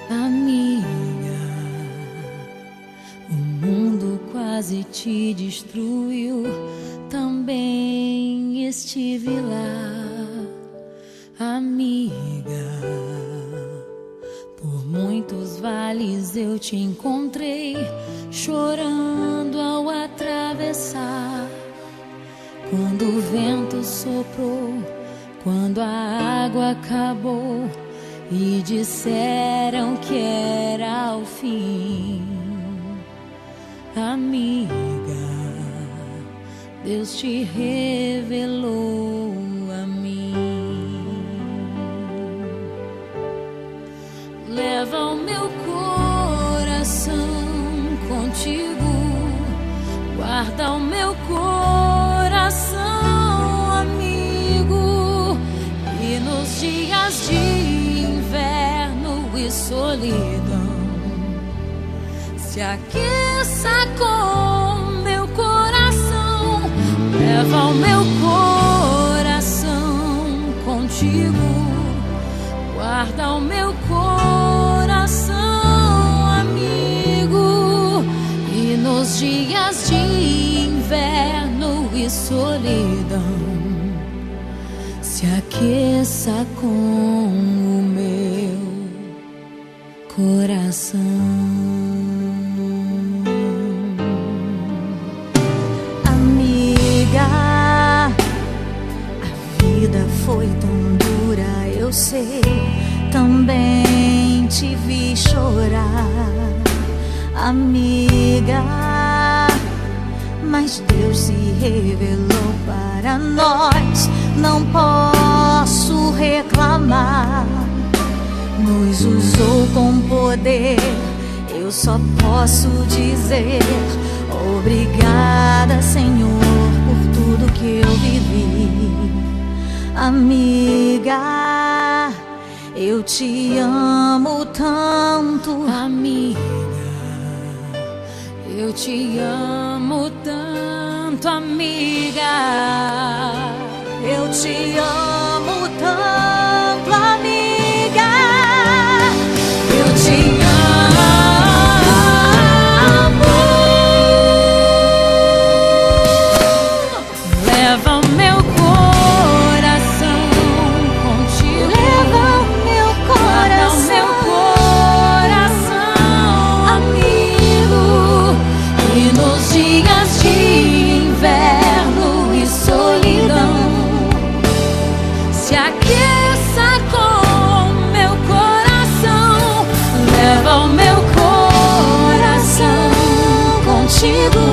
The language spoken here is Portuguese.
Amiga, o mundo quase te destruiu, também estive lá. Amiga, por muitos vales eu te encontrei, chorando ao atravessar. Quando o vento soprou, quando a água acabou e disseram que era o fim. Amiga, Deus te revelou a mim. Leva o meu coração contigo, guarda o meu coração, amigo. E nos dias de inverno e solidão, se aqueça com meu coração. Leva o meu coração contigo, guarda o meu coração, amigo. E nos dias de inverno e solidão, se aqueça com o meu coração. Amiga, a vida foi tão dura, eu sei, também te vi chorar. Amiga, mas Deus se revelou para nós, não posso reclamar. Nos usou com poder, eu só posso dizer obrigada, Senhor, por tudo que eu vivi. Amiga, eu te amo tanto. Amiga, eu te amo tanto, amiga. Eu te amo tanto, amiga. Eu te amo. Leva o meu coração contigo, Leva o meu guarda o meu coração, amigo. E nos dias de inverno e solidão, se aqueça com meu coração. Leva o meu coração contigo,